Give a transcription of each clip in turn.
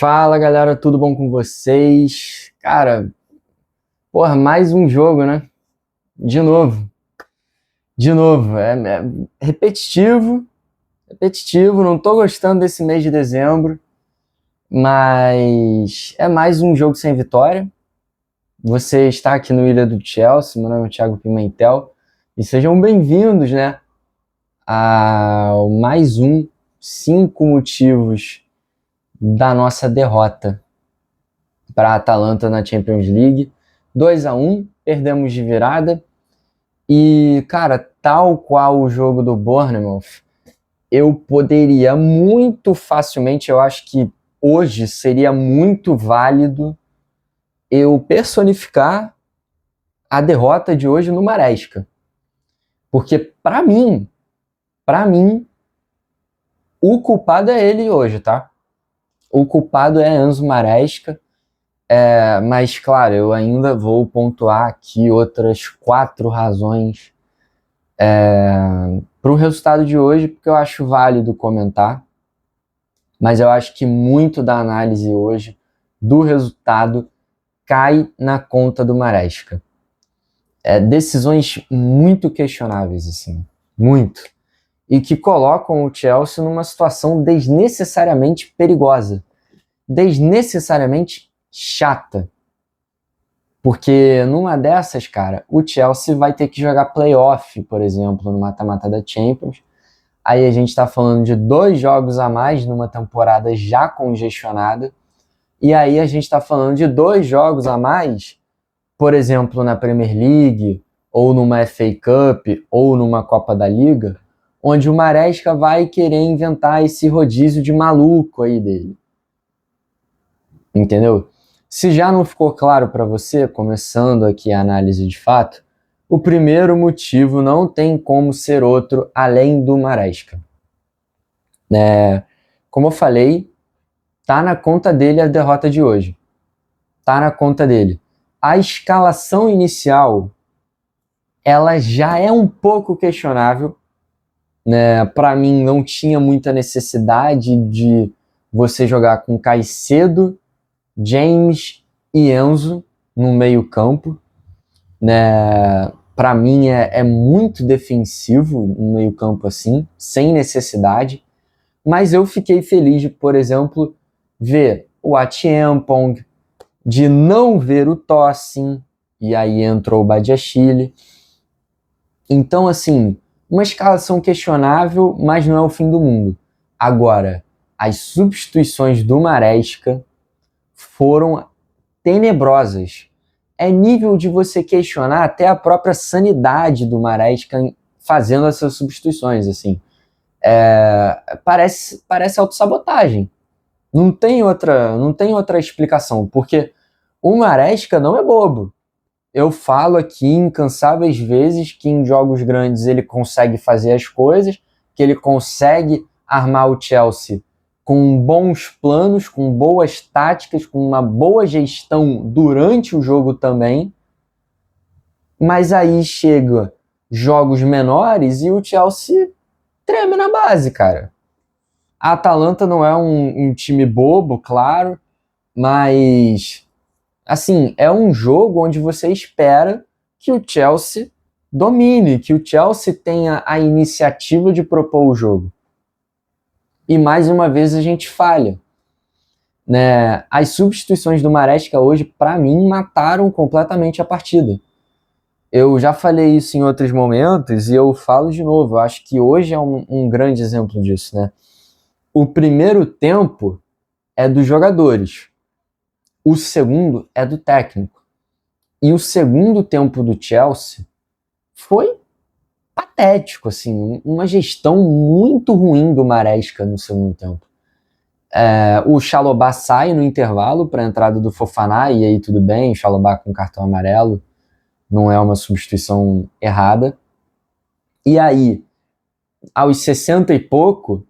Fala galera, tudo bom com vocês? Cara, porra, mais um jogo, né? De novo, de novo. É repetitivo, repetitivo. Não tô gostando desse mês de dezembro, mas é mais um jogo sem vitória. Você está aqui no Ilha do Chelsea, meu nome é Thiago Pimentel, e sejam bem-vindos, né? A mais um 5 motivos da nossa derrota para a Atalanta na Champions League. 2-1, perdemos de virada. E, cara, tal qual o jogo do Bournemouth, eu poderia muito facilmente, eu acho que hoje seria muito válido eu personificar a derrota de hoje no Maresca. Porque, para mim, o culpado é ele hoje, tá? O culpado é Enzo Maresca. Mas, claro, eu ainda vou pontuar aqui outras 4 razões para o resultado de hoje, porque eu acho válido comentar. Mas eu acho que muito da análise hoje do resultado cai na conta do Maresca. Decisões muito questionáveis, assim, muito. E que colocam o Chelsea numa situação desnecessariamente perigosa, desnecessariamente chata. Porque numa dessas, cara, o Chelsea vai ter que jogar playoff, por exemplo, no mata-mata da Champions. Aí a gente tá falando de 2 jogos a mais numa temporada já congestionada. E aí a gente tá falando de 2 jogos a mais, por exemplo, na Premier League, ou numa FA Cup, ou numa Copa da Liga, onde o Maresca vai querer inventar esse rodízio de maluco aí dele. Entendeu? Se já não ficou claro para você, começando aqui a análise de fato, o primeiro motivo não tem como ser outro além do Maresca. Como eu falei, tá na conta dele a derrota de hoje. Tá na conta dele. A escalação inicial, ela já é um pouco questionável. Para mim, não tinha muita necessidade de você jogar com Caicedo, James e Enzo no meio-campo. Para mim é muito defensivo um meio-campo assim, sem necessidade. Mas eu fiquei feliz de, por exemplo, ver o Achiampong, de não ver o Tosin, e aí entrou o Badiashile. Então, assim, uma escalação questionável, mas não é o fim do mundo. Agora, as substituições do Maresca foram tenebrosas. É nível de você questionar até a própria sanidade do Maresca fazendo essas substituições, assim. Parece autossabotagem. Não tem outra explicação, porque o Maresca não é bobo. Eu falo aqui incansáveis vezes que em jogos grandes ele consegue fazer as coisas, que ele consegue armar o Chelsea com bons planos, com boas táticas, com uma boa gestão durante o jogo também. Mas aí chega jogos menores e o Chelsea treme na base, cara. A Atalanta não é um time bobo, claro, mas assim, é um jogo onde você espera que o Chelsea domine, que o Chelsea tenha a iniciativa de propor o jogo. E mais uma vez a gente falha. As substituições do Maresca hoje, para mim, mataram completamente a partida. Eu já falei isso em outros momentos e eu falo de novo. Eu acho que hoje é um grande exemplo disso, né? O primeiro tempo é dos jogadores. O segundo é do técnico. E o segundo tempo do Chelsea foi patético, assim, uma gestão muito ruim do Maresca no segundo tempo. O Chalobah sai no intervalo para a entrada do Fofana, e aí tudo bem, o Chalobah com cartão amarelo, não é uma substituição errada. E aí, aos 60 e pouco,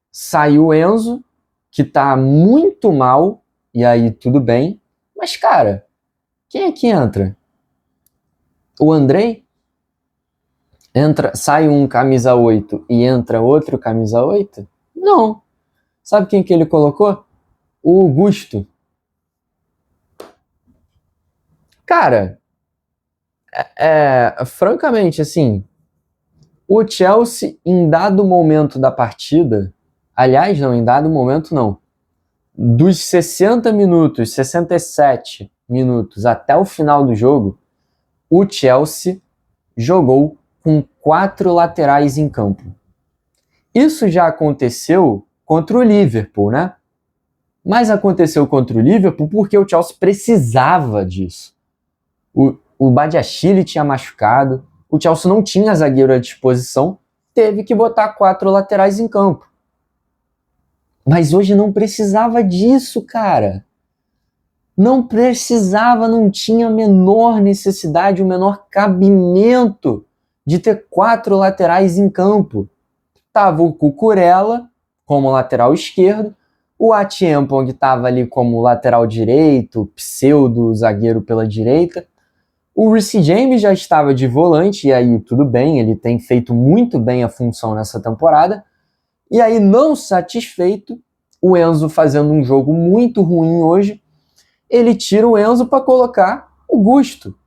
saiu o Enzo, que tá muito mal, e aí tudo bem. Mas, cara, quem é que entra? O Andrei? Sai um camisa 8 e entra outro camisa 8? Não. Sabe quem que ele colocou? O Gusto. Cara, francamente, assim, o Chelsea, em dado momento da partida, aliás, não, em dado momento não, dos 60 minutos, 67 minutos até o final do jogo, o Chelsea jogou com 4 laterais em campo. Isso já aconteceu contra o Liverpool, né? Mas aconteceu contra o Liverpool porque o Chelsea precisava disso. O Badiashile tinha machucado, o Chelsea não tinha zagueiro à disposição, teve que botar 4 laterais em campo. Mas hoje não precisava disso, cara. Não precisava, não tinha a menor necessidade, o menor cabimento de ter 4 laterais em campo. Tava o Cucurella como lateral esquerdo, o Achiampong estava ali como lateral direito, pseudo zagueiro pela direita. O Reece James já estava de volante, e aí tudo bem, ele tem feito muito bem a função nessa temporada. E aí, não satisfeito, o Enzo fazendo um jogo muito ruim hoje, ele tira o Enzo para colocar o Gusto.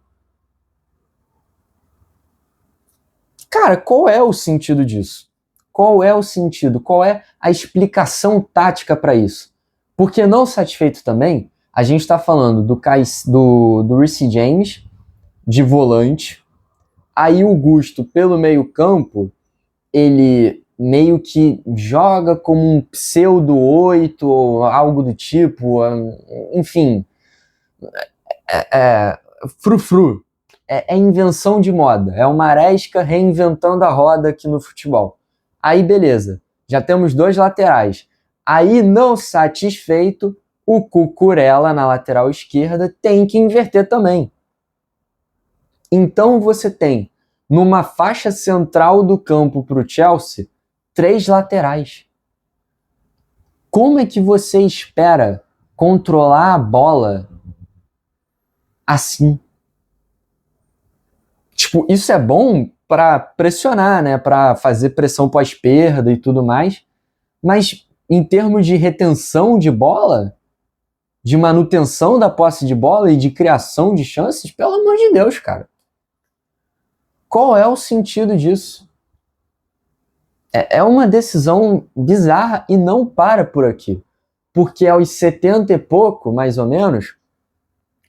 Cara, qual é o sentido disso? Qual é o sentido? Qual é a explicação tática para isso? Porque não satisfeito também, a gente está falando do Reece James de volante, aí o Gusto pelo meio campo, ele meio que joga como um pseudo 8 ou algo do tipo, enfim, frufru. É invenção de moda, é o Maresca reinventando a roda aqui no futebol. Aí beleza, já temos 2 laterais. Aí, não satisfeito, o Cucurella na lateral esquerda tem que inverter também. Então você tem, numa faixa central do campo para o Chelsea, 3 laterais. Como é que você espera controlar a bola assim? Tipo, isso é bom para pressionar, né? Para fazer pressão pós-perda e tudo mais. Mas em termos de retenção de bola, de manutenção da posse de bola e de criação de chances, pelo amor de Deus, cara. Qual é o sentido disso? É uma decisão bizarra e não para por aqui. Porque aos 70 e pouco, mais ou menos,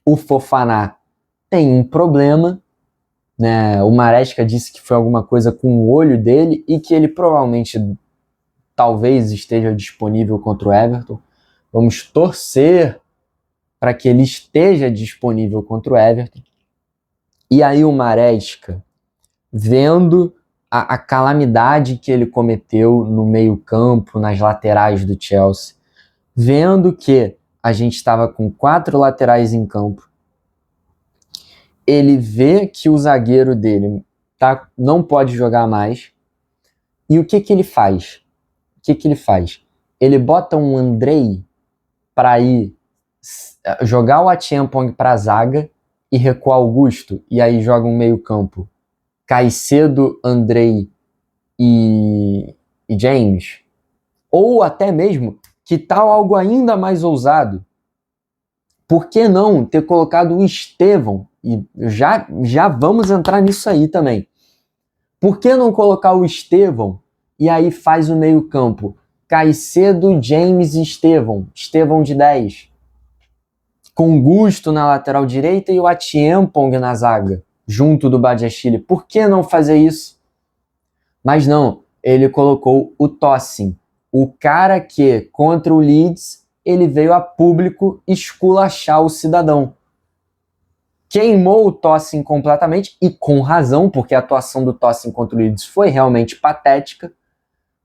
o Fofana tem um problema, né? O Maresca disse que foi alguma coisa com o olho dele e que ele provavelmente, talvez, esteja disponível contra o Everton. Vamos torcer para que ele esteja disponível contra o Everton. E aí o Maresca, vendo a calamidade que ele cometeu no meio-campo, nas laterais do Chelsea, vendo que a gente estava com 4 laterais em campo, ele vê que o zagueiro dele não pode jogar mais, e o que ele faz? Ele bota um Andrei para ir jogar o Achiampong para a zaga e recuar o Gusto, e aí joga um meio-campo Caicedo, Andrei e James. Ou até mesmo, que tal algo ainda mais ousado? Por que não ter colocado o Estevão? E já vamos entrar nisso aí também. Por que não colocar o Estevão e aí faz o meio-campo? Caicedo, James e Estevão. Estevão de 10. Com Gusto na lateral direita e o Achiampong na zaga, junto do Badiashile. Por que não fazer isso? Mas não, ele colocou o Tosin, o cara que, contra o Leeds, ele veio a público esculachar o cidadão. Queimou o Tosin completamente, e com razão, porque a atuação do Tosin contra o Leeds foi realmente patética.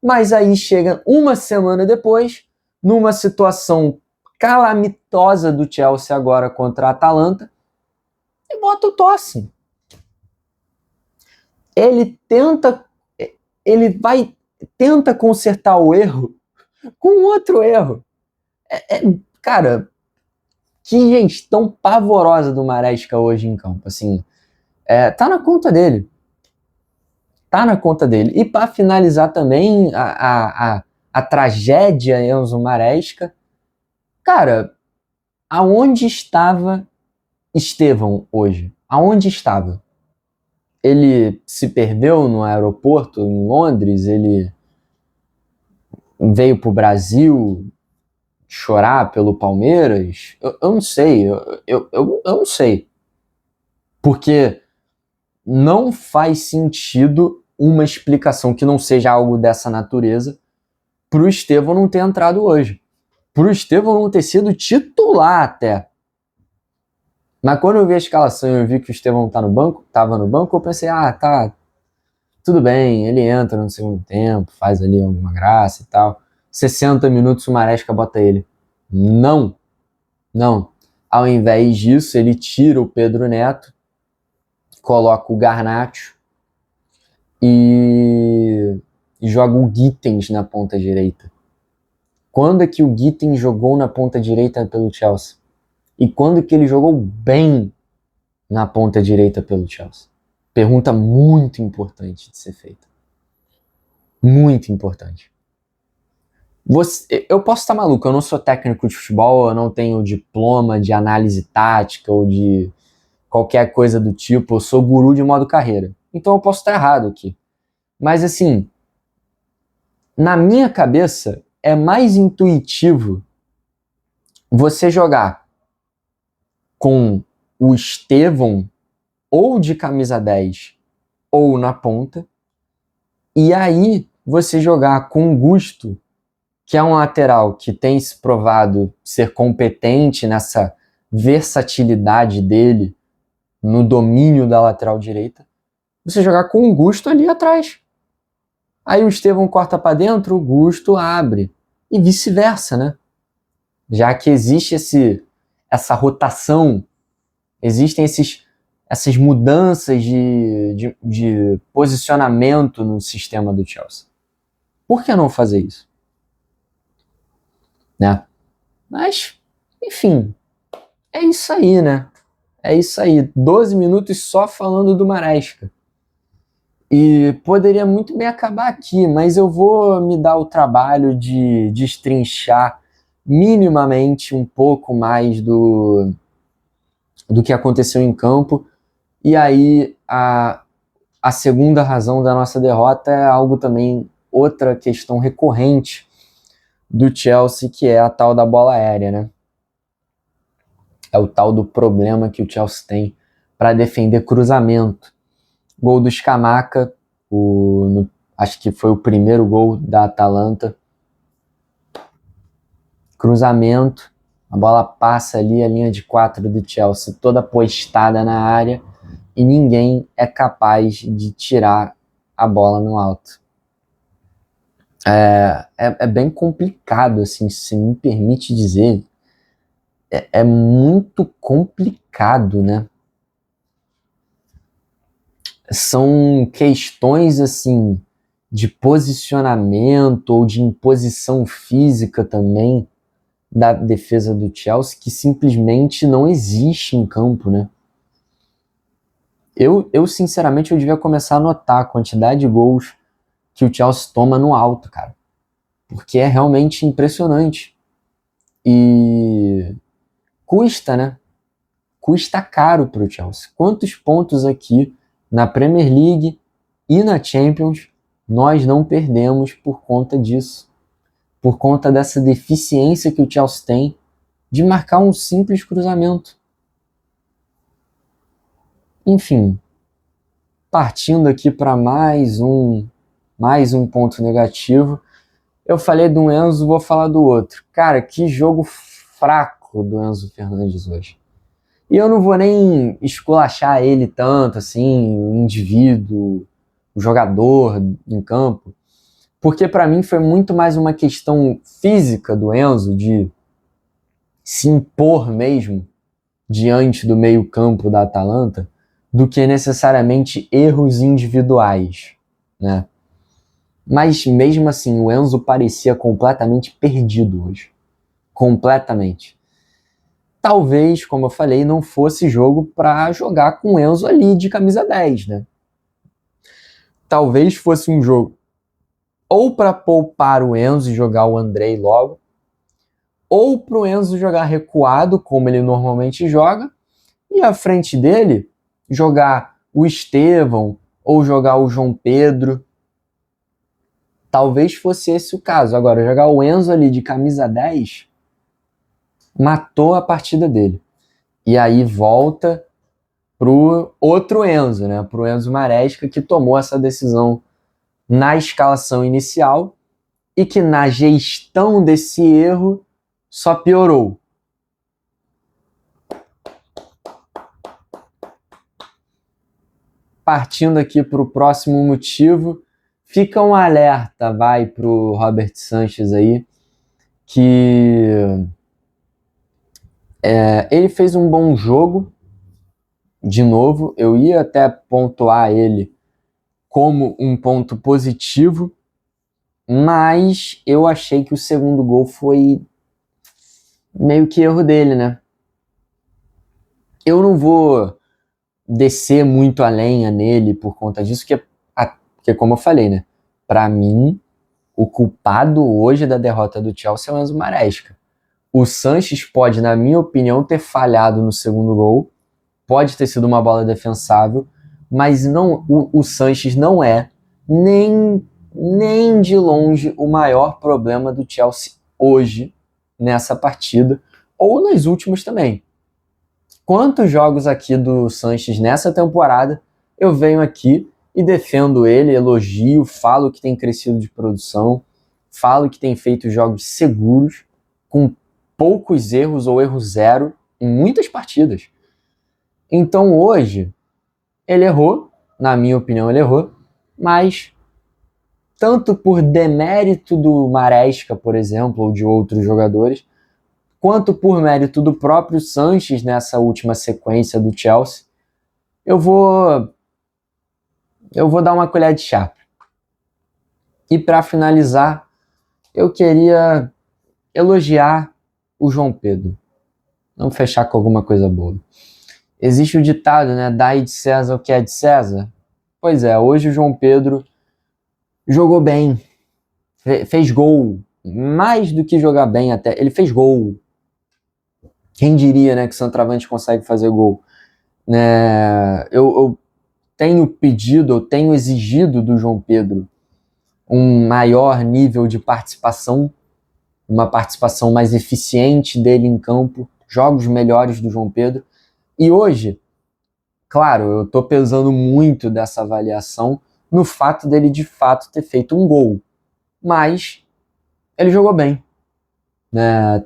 Mas aí chega uma semana depois, numa situação calamitosa do Chelsea agora contra a Atalanta, e bota o Tosin. Tenta consertar o erro com outro erro. Cara, que gestão pavorosa do Maresca hoje em campo. Assim, tá na conta dele. Tá na conta dele. E para finalizar também a tragédia Enzo Maresca, Cara, aonde estava Estevão hoje? Aonde estava? Ele se perdeu no aeroporto em Londres? Ele veio pro Brasil chorar pelo Palmeiras? Eu não sei. Eu não sei. Porque não faz sentido uma explicação que não seja algo dessa natureza pro Estevão não ter entrado hoje. Pro Estevão não ter sido titular até. Mas quando eu vi a escalação e eu vi que o Estevão tava no banco, eu pensei, tá, tudo bem, ele entra no segundo tempo, faz ali alguma graça e tal. 60 minutos o Maresca bota ele. Não, não. Ao invés disso, ele tira o Pedro Neto, coloca o Garnacho e joga o Gittens na ponta direita. Quando é que o Gittens jogou na ponta direita pelo Chelsea? E quando que ele jogou bem na ponta direita pelo Chelsea? Pergunta muito importante de ser feita. Muito importante. Eu posso estar maluco, eu não sou técnico de futebol, eu não tenho diploma de análise tática ou de qualquer coisa do tipo, eu sou guru de modo carreira. Então eu posso estar errado aqui. Mas assim, na minha cabeça, é mais intuitivo você jogar com o Estevão ou de camisa 10 ou na ponta, e aí você jogar com o Gusto, que é um lateral que tem se provado ser competente nessa versatilidade dele no domínio da lateral direita, você jogar com o Gusto ali atrás. Aí o Estevão corta para dentro, o Gusto abre. E vice-versa, né? Já que existe essa rotação, existem essas mudanças de posicionamento no sistema do Chelsea. Por que não fazer isso? Né? Mas, enfim, é isso aí, né? É isso aí. 12 minutos só falando do Maresca. E poderia muito bem acabar aqui, mas eu vou me dar o trabalho de destrinchar minimamente um pouco mais do que aconteceu em campo. E aí a segunda razão da nossa derrota é algo também, outra questão recorrente do Chelsea, que é a tal da bola aérea, né? É o tal do problema que o Chelsea tem para defender cruzamento. Gol do Scamacca, acho que foi o primeiro gol da Atalanta. Cruzamento, a bola passa ali a linha de 4 do Chelsea, toda postada na área, e ninguém é capaz de tirar a bola no alto. É bem complicado, assim, se me permite dizer. É muito complicado, né? São questões, assim, de posicionamento ou de imposição física também da defesa do Chelsea que simplesmente não existe em campo, né? Eu sinceramente, eu devia começar a notar a quantidade de gols que o Chelsea toma no alto, cara. Porque é realmente impressionante. E custa, né? Custa caro pro Chelsea. Quantos pontos aqui na Premier League e na Champions nós não perdemos por conta disso? Por conta dessa deficiência que o Chelsea tem de marcar um simples cruzamento. Enfim, partindo aqui para mais um ponto negativo. Eu falei do Enzo, vou falar do outro. Cara, que jogo fraco do Enzo Fernandes hoje. E eu não vou nem esculachar ele tanto, assim, o indivíduo, o jogador em campo, porque para mim foi muito mais uma questão física do Enzo, de se impor mesmo diante do meio-campo da Atalanta, do que necessariamente erros individuais, né? Mas mesmo assim, o Enzo parecia completamente perdido hoje. Completamente. Talvez, como eu falei, não fosse jogo para jogar com o Enzo ali de camisa 10, né? Talvez fosse um jogo ou para poupar o Enzo e jogar o Andrei logo, ou pro Enzo jogar recuado, como ele normalmente joga, e à frente dele jogar o Estevão ou jogar o João Pedro. Talvez fosse esse o caso. Agora, jogar o Enzo ali de camisa 10 matou a partida dele. E aí volta pro outro Enzo, né? Pro Enzo Maresca, que tomou essa decisão na escalação inicial e que na gestão desse erro só piorou. Partindo aqui para o próximo motivo, fica um alerta, vai, pro Robert Sanchez aí, que ele fez um bom jogo, de novo, eu ia até pontuar ele como um ponto positivo, mas eu achei que o segundo gol foi meio que erro dele, né? Eu não vou descer muito a lenha nele por conta disso, porque como eu falei, né? Pra mim, o culpado hoje da derrota do Chelsea é o Enzo Maresca. O Sanches pode, na minha opinião, ter falhado no segundo gol, pode ter sido uma bola defensável, mas não, o Sanches não é nem de longe o maior problema do Chelsea hoje, nessa partida, ou nas últimas também. Quantos jogos aqui do Sanches nessa temporada eu venho aqui e defendo ele, elogio, falo que tem crescido de produção, falo que tem feito jogos seguros, com poucos erros ou erro zero em muitas partidas. Então hoje ele errou, na minha opinião ele errou, mas tanto por demérito do Maresca, por exemplo, ou de outros jogadores, quanto por mérito do próprio Sanches nessa última sequência do Chelsea, eu vou dar uma colher de chá. E para finalizar, eu queria elogiar o João Pedro. Vamos fechar com alguma coisa boa. Existe o ditado, né? Dai de César o que é de César. Pois é, hoje o João Pedro jogou bem, fez gol, mais do que jogar bem até, ele fez gol. Quem diria, né, que o centroavante consegue fazer gol? Eu tenho pedido, eu tenho exigido do João Pedro um maior nível de participação, uma participação mais eficiente dele em campo, jogos melhores do João Pedro. E hoje, claro, eu estou pesando muito dessa avaliação no fato dele de fato ter feito um gol, mas ele jogou bem, né?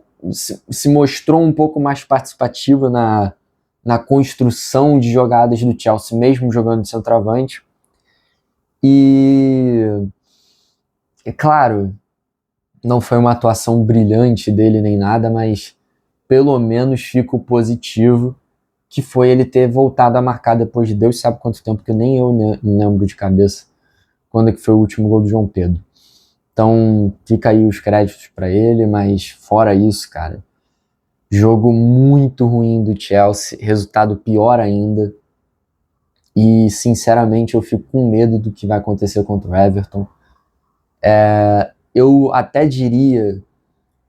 Se mostrou um pouco mais participativo na construção de jogadas do Chelsea, mesmo jogando de centroavante. E, é claro, não foi uma atuação brilhante dele nem nada, mas pelo menos fico positivo, que foi ele ter voltado a marcar depois de Deus sabe quanto tempo, que nem eu lembro de cabeça quando é que foi o último gol do João Pedro. Então fica aí os créditos para ele, mas fora isso, cara, jogo muito ruim do Chelsea, resultado pior ainda, e sinceramente eu fico com medo do que vai acontecer contra o Everton. Eu até diria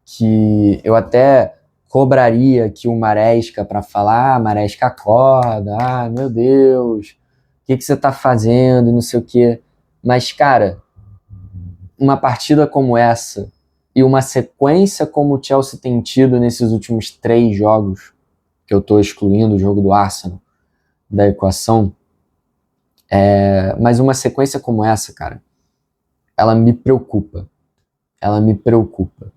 que eu até cobraria que o Maresca para falar, Maresca acorda, meu Deus, o que você tá fazendo, não sei o quê. Mas, cara, uma partida como essa e uma sequência como o Chelsea tem tido nesses últimos 3 jogos, que eu tô excluindo o jogo do Arsenal da equação, mas uma sequência como essa, cara, ela me preocupa. Ela me preocupa.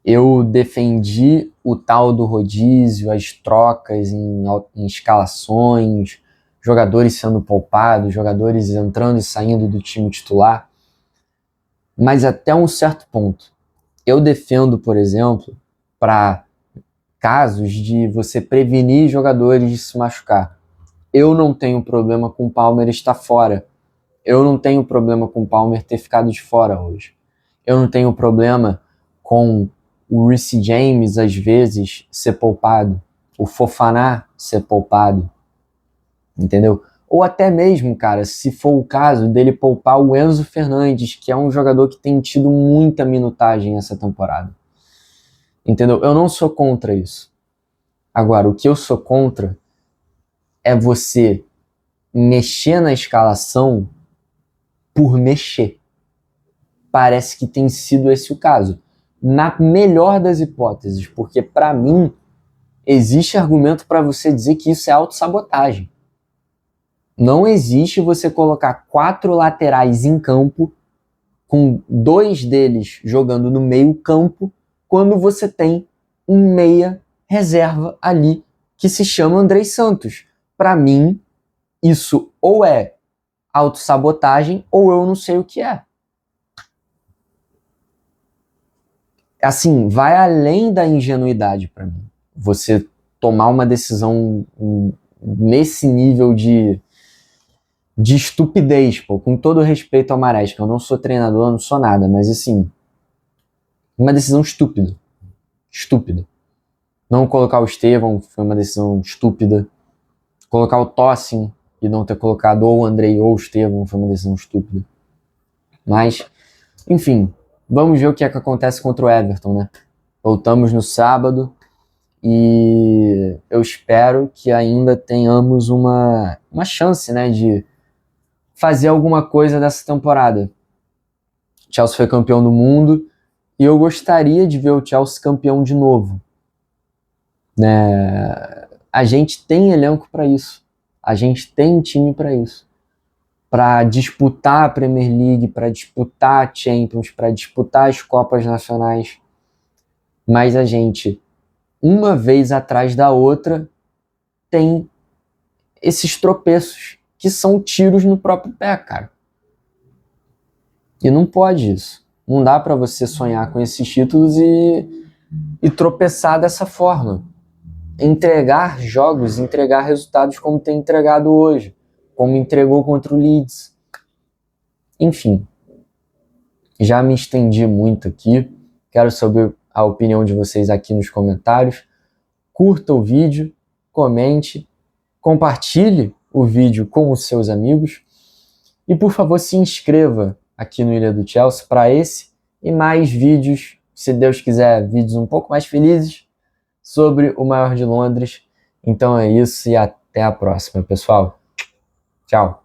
Eu defendi o tal do rodízio, as trocas em escalações, jogadores sendo poupados, jogadores entrando e saindo do time titular, mas até um certo ponto. Eu defendo, por exemplo, para casos de você prevenir jogadores de se machucar. Eu não tenho problema com o Palmer estar fora. Eu não tenho problema com o Palmer ter ficado de fora hoje. Eu não tenho problema com o Reece James, às vezes, ser poupado. O Fofana ser poupado. Entendeu? Ou até mesmo, cara, se for o caso dele poupar o Enzo Fernandes, que é um jogador que tem tido muita minutagem essa temporada. Entendeu? Eu não sou contra isso. Agora, o que eu sou contra é você mexer na escalação por mexer. Parece que tem sido esse o caso. Na melhor das hipóteses, porque para mim existe argumento para você dizer que isso é autossabotagem. Não existe você colocar 4 laterais em campo, com 2 deles jogando no meio campo, quando você tem um meia reserva ali que se chama Andrei Santos. Para mim, isso ou é autossabotagem ou eu não sei o que é. Assim, vai além da ingenuidade para mim. Você tomar uma decisão nesse nível de estupidez, pô, com todo respeito ao Maresca. Eu não sou treinador, eu não sou nada, mas assim, uma decisão estúpida. Estúpida. Não colocar o Estevão foi uma decisão estúpida. Colocar o Tosin e não ter colocado ou o Andrei ou o Estevão foi uma decisão estúpida. Mas, enfim, vamos ver o que é que acontece contra o Everton, né? Voltamos no sábado e eu espero que ainda tenhamos uma chance, né, de fazer alguma coisa dessa temporada. O Chelsea foi campeão do mundo e eu gostaria de ver o Chelsea campeão de novo. Né? A gente tem elenco para isso. A gente tem time para isso. Para disputar a Premier League, para disputar a Champions, para disputar as Copas Nacionais. Mas a gente, uma vez atrás da outra, tem esses tropeços que são tiros no próprio pé, cara. E não pode isso. Não dá para você sonhar com esses títulos e tropeçar dessa forma. Entregar jogos, entregar resultados como tem entregado hoje, como entregou contra o Leeds. Enfim, já me estendi muito aqui. Quero saber a opinião de vocês aqui nos comentários. Curta o vídeo, comente, compartilhe o vídeo com os seus amigos e, por favor, se inscreva aqui no Ilha do Chelsea para esse e mais vídeos, se Deus quiser, vídeos um pouco mais felizes sobre o maior de Londres. Então é isso e até a próxima, pessoal. Tchau.